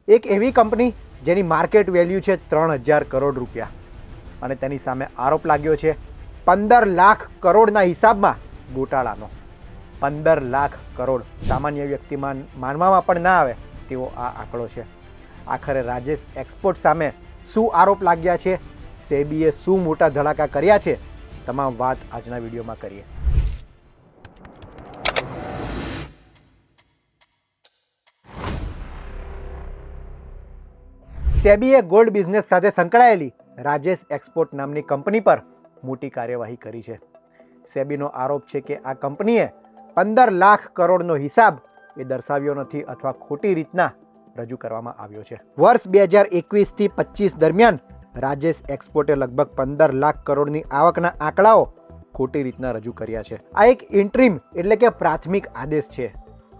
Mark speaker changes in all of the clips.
Speaker 1: એક એવી કંપની જેની માર્કેટ વેલ્યુ છે 3000 કરોડ રૂપિયા અને તેની સામે આરોપ લાગ્યો છે 15 લાખ કરોડના હિસાબમાં ગોટાળાનો. 15 લાખ કરોડ સામાન્ય વ્યક્તિ માનવામાં પણ ના આવે તેવો આ આંકડો છે. આખરે રાજેશ એક્સપોર્ટ સામે શું આરોપ લાગ્યા છે, સેબીએ શું મોટા ધડાકા કર્યા છે, તમામ વાત આજના વિડીયોમાં કરીએ. સેબીએ ગોલ્ડ બિઝનેસ સાથે સંકળાયેલી રાજેશ એક્સપોર્ટ નામની કંપની પર મોટી કાર્યવાહી કરી છે. સેબીનો આરોપ છે કે આ કંપનીએ 15 લાખ કરોડનો હિસાબ એ દર્શાવ્યો નથી અથવા ખોટી રીતના રજૂ કરવામાં આવ્યો છે. વર્ષ 2021થી 25 દરમિયાન રાજેશ એક્સપોર્ટે લગભગ 15 લાખ કરોડની આવકના આંકડાઓ ખોટી રીતના રજૂ કર્યા છે. આ એક ઇન્ટ્રીમ એટલે કે પ્રાથમિક આદેશ છે.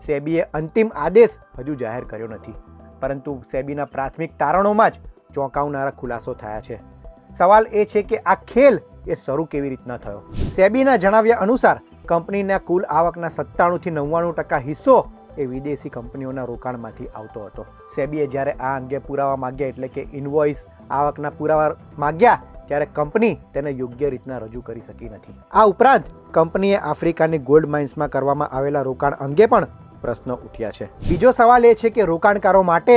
Speaker 1: સેબીએ અંતિમ આદેશ હજુ જાહેર કર્યો નથી, પરંતુ સેબીના પ્રાથમિક તારણોમાં જ ચોંકાવનારા ખુલાસો થયા છે. સવાલ એ છે કે આ ખેલ એ શરૂ કેવી રીતના થયો. સેબીના જણાવ્યા અનુસાર કંપનીના કુલ આવકના 97થી 99% હિસ્સો એ વિદેશી કંપનીઓના રોકાણમાંથી આવતો હતો. સેબીએ જ્યારે આ અંગે પુરાવા માંગ્યા એટલે કે ઇનવોઇસ આવકના પુરાવા માંગ્યા ત્યારે કંપની તેને યોગ્ય રીતના રજૂ કરી શકી નથી. આ ઉપરાંત કંપનીએ આફ્રિકાની ગોલ્ડ માઇન્સમાં કરવામાં આવેલા રોકાણ અંગે પણ પ્રશ્નો ઉઠ્યા છે. બીજો સવાલ એ છે કે રોકાણકારો માટે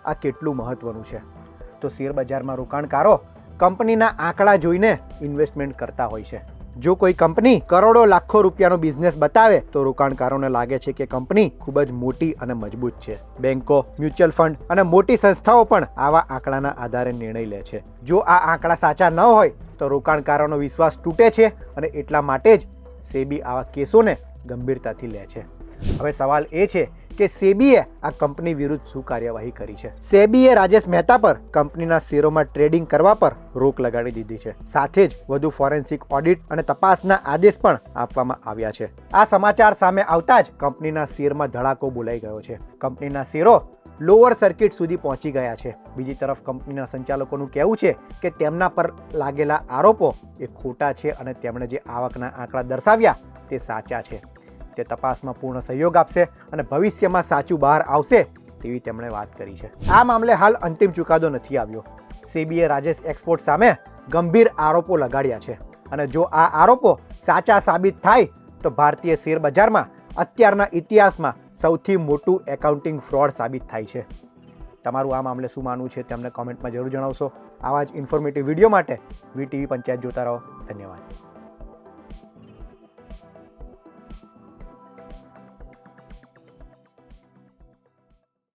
Speaker 1: આ કેટલું મહત્વનું છે. તો શેર બજારમાં રોકાણકારો કંપનીના આંકડા જોઈને ઇન્વેસ્ટમેન્ટ કરતા હોય છે. જો કોઈ કંપની કરોડો લાખો રૂપિયાનો બિઝનેસ બતાવે તો રોકાણકારોને લાગે છે કે કંપની ખૂબ જ મોટી અને મજબૂત છે. બેન્કો, મ્યુચ્યુઅલ ફંડ અને મોટી સંસ્થાઓ પણ આવા આંકડાના આધારે નિર્ણય લે છે. જો આ આંકડા સાચા ન હોય તો રોકાણકારોનો વિશ્વાસ તૂટે છે અને એટલા માટે જ સેબી આવા કેસોને ગંભીરતાથી લે છે. હવે સવાલ એ છે કે સેબીએ આ કંપની વિરુદ્ધ શું કાર્યવાહી કરી છે. સેબીએ રાજેશ મહેતા પર કંપનીના શેરોમાં ટ્રેડિંગ કરવા પર રોક લગાડી દીધી છે. સાથે જ વધુ ફોરેન્સિક ઓડિટ અને તપાસના આદેશ પણ આપવામાં આવ્યા છે. આ સમાચાર સામે આવતા જ કંપનીના શેરમાં ધડાકો બોલાઈ ગયો છે. કંપનીના શેરો લોઅર સર્કિટ સુધી પહોંચી ગયા છે. બીજી તરફ કંપનીના સંચાલકોનું કહેવું છે કે તેમના પર લાગેલા આરોપો એ ખોટા છે અને તેમણે જે આવકના આંકડા દર્શાવ્યા તે સાચા છે. તે તપાસમાં પૂર્ણ સહયોગ આપશે અને ભવિષ્યમાં સાચું બહાર આવશે તેવી તેમણે વાત કરી છે. આ મામલે હાલ અંતિમ ચુકાદો નથી આવ્યો. સેબીએ રાજેશ એક્સપોર્ટ સામે ગંભીર આરોપો લગાડ્યા છે અને જો આ આરોપો સાચા સાબિત થાય તો ભારતીય શેર બજારમાં અત્યારના ઇતિહાસમાં સૌથી મોટું એકાઉન્ટિંગ ફ્રોડ સાબિત થાય છે. તમારું આ મામલે શું માનવું છે તેમને કોમેન્ટમાં જરૂર જણાવશો. આવા જ ઇન્ફોર્મેટિવ વિડીયો માટે વીટીવી પંચાયત જોતા રહો. ધન્યવાદ.